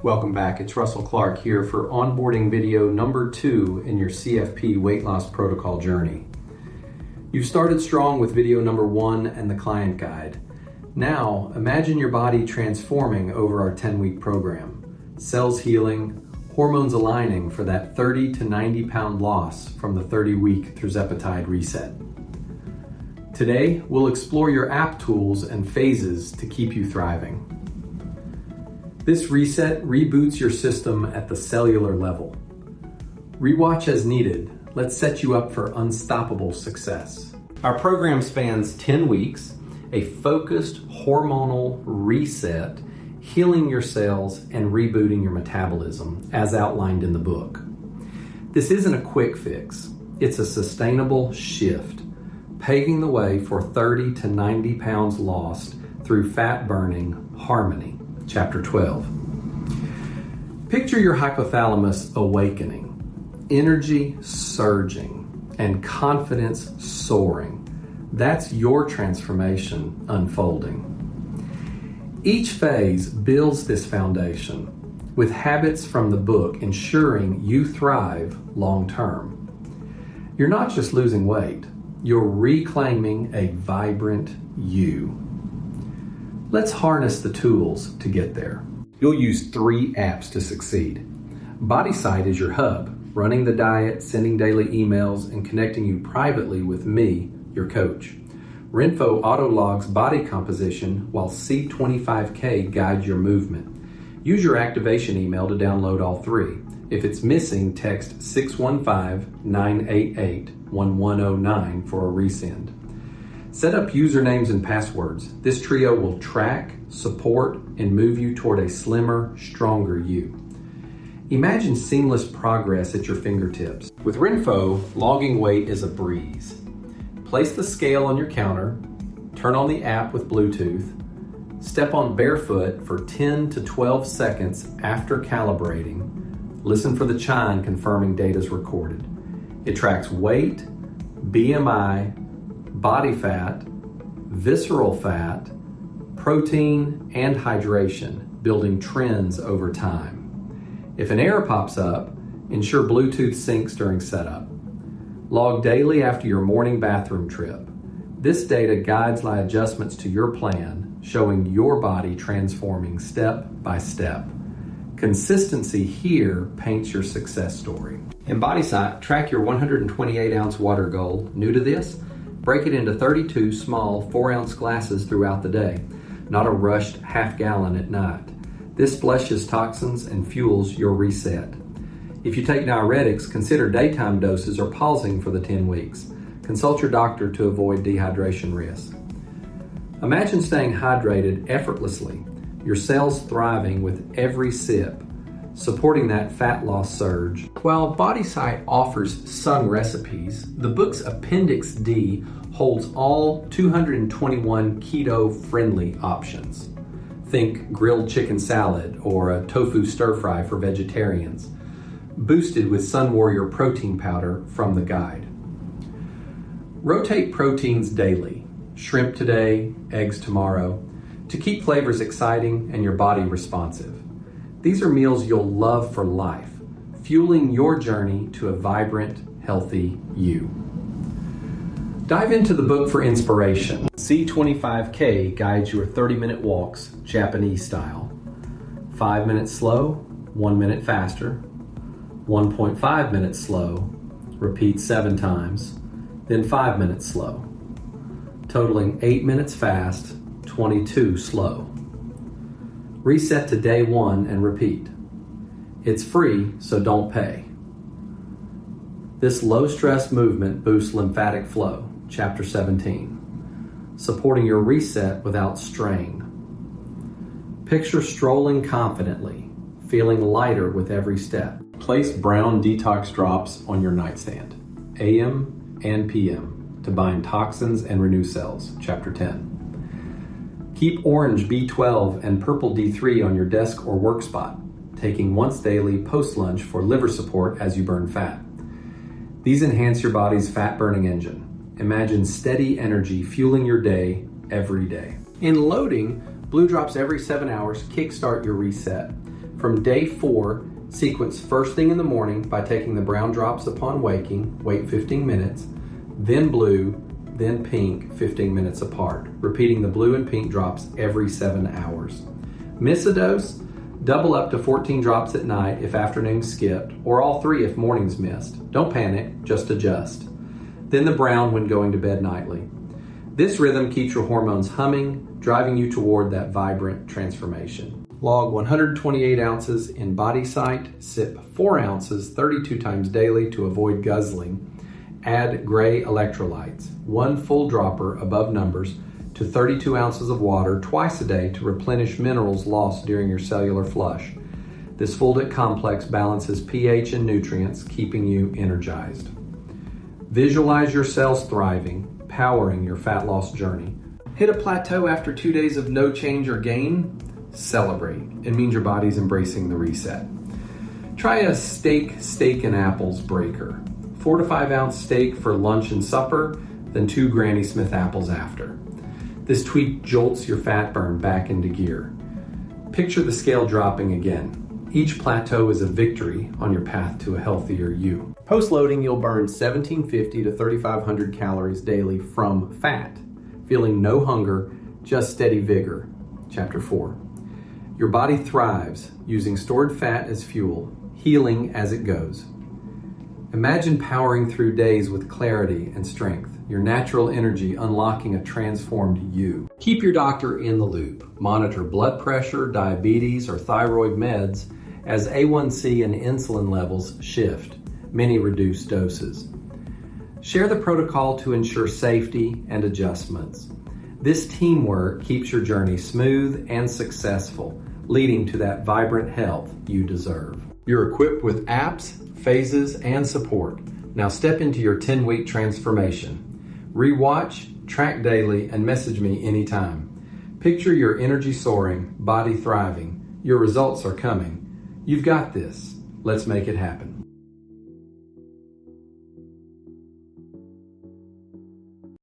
Welcome back. It's Russell Clark here for onboarding video number 2 in your CFP weight loss protocol journey. You've started strong with video number 1 and the client guide. Now, imagine your body transforming over our 10-week program. Cells healing, hormones aligning for that 30 to 90 pound loss from the 30-week Tirzepatide Reset. Today, we'll explore your app tools and phases to keep you thriving. This reset reboots your system at the cellular level. Rewatch as needed. Let's set you up for unstoppable success. Our program spans 10 weeks, a focused hormonal reset, healing your cells and rebooting your metabolism, as outlined in the book. This isn't a quick fix. It's a sustainable shift, paving the way for 30 to 90 pounds lost through fat burning harmony. Chapter 12. Picture your hypothalamus awakening, energy surging, and confidence soaring. That's your transformation unfolding. Each phase builds this foundation, with habits from the book ensuring you thrive long term. You're not just losing weight, you're reclaiming a vibrant you. Let's harness the tools to get there. You'll use 3 apps to succeed. Bodysite is your hub, running the diet, sending daily emails, and connecting you privately with me, your coach. Renpho auto-logs body composition while C25K guides your movement. Use your activation email to download all 3. If it's missing, text 615-988-1109 for a resend. Set up usernames and passwords. This trio will track, support, and move you toward a slimmer, stronger you. Imagine seamless progress at your fingertips. With Renpho, logging weight is a breeze. Place the scale on your counter, turn on the app with Bluetooth, step on barefoot for 10 to 12 seconds after calibrating, listen for the chime confirming data's recorded. It tracks weight, BMI, body fat, visceral fat, protein, and hydration, building trends over time. If an error pops up, ensure Bluetooth syncs during setup. Log daily after your morning bathroom trip. This data guides my adjustments to your plan, showing your body transforming step by step. Consistency here paints your success story. In Bodysite, track your 128-ounce water goal. New to this? Break it into 32 small 4-ounce glasses throughout the day, not a rushed half-gallon at night. This flushes toxins and fuels your reset. If you take diuretics, consider daytime doses or pausing for the 10 weeks. Consult your doctor to avoid dehydration risk. Imagine staying hydrated effortlessly, your cells thriving with every sip, supporting that fat loss surge. While Bodysite offers sun recipes, the book's Appendix D holds all 221 keto-friendly options. Think grilled chicken salad or a tofu stir-fry for vegetarians, boosted with Sun Warrior protein powder from the guide. Rotate proteins daily, shrimp today, eggs tomorrow, to keep flavors exciting and your body responsive. These are meals you'll love for life, fueling your journey to a vibrant, healthy you. Dive into the book for inspiration. C25K guides your 30-minute walks, Japanese style. 5 minutes slow, 1 minute faster. 1.5 minutes slow, repeat 7 times, then 5 minutes slow. Totaling 8 minutes fast, 22 slow. Reset to day 1 and repeat. It's free, so don't pay. This low-stress movement boosts lymphatic flow, Chapter 17, supporting your reset without strain. Picture strolling confidently, feeling lighter with every step. Place brown detox drops on your nightstand, AM and PM, to bind toxins and renew cells, Chapter 10. Keep orange B12 and purple D3 on your desk or work spot, taking once daily post-lunch for liver support as you burn fat. These enhance your body's fat-burning engine. Imagine steady energy fueling your day every day. In loading, blue drops every 7 hours kickstart your reset. From day 4, sequence first thing in the morning by taking the brown drops upon waking, wait 15 minutes, then blue, then pink 15 minutes apart, repeating the blue and pink drops every 7 hours. Miss a dose? Double up to 14 drops at night if afternoon skipped, or all 3 if morning's missed. Don't panic, just adjust. Then the brown when going to bed nightly. This rhythm keeps your hormones humming, driving you toward that vibrant transformation. Log 128 ounces in Bodysite, sip 4 ounces 32 times daily to avoid guzzling. Add gray electrolytes, 1 full dropper above numbers, to 32 ounces of water twice a day to replenish minerals lost during your cellular flush. This fulvic complex balances pH and nutrients, keeping you energized. Visualize your cells thriving, powering your fat loss journey. Hit a plateau after 2 days of no change or gain? Celebrate. It means your body's embracing the reset. Try a steak and apples breaker. 4 to 5 ounce steak for lunch and supper, then 2 Granny Smith apples after. This tweak jolts your fat burn back into gear. Picture the scale dropping again. Each plateau is a victory on your path to a healthier you. Post-loading, you'll burn 1,750 to 3,500 calories daily from fat, feeling no hunger, just steady vigor. Chapter 4. Your body thrives using stored fat as fuel, healing as it goes. Imagine powering through days with clarity and strength, your natural energy unlocking a transformed you. Keep your doctor in the loop. Monitor blood pressure, diabetes, or thyroid meds as A1C and insulin levels shift. Many reduce doses. Share the protocol to ensure safety and adjustments. This teamwork keeps your journey smooth and successful, leading to that vibrant health you deserve. You're equipped with apps, phases, and support. Now step into your 10-week transformation. Rewatch, track daily, and message me anytime. Picture your energy soaring, body thriving. Your results are coming. You've got this. Let's make it happen.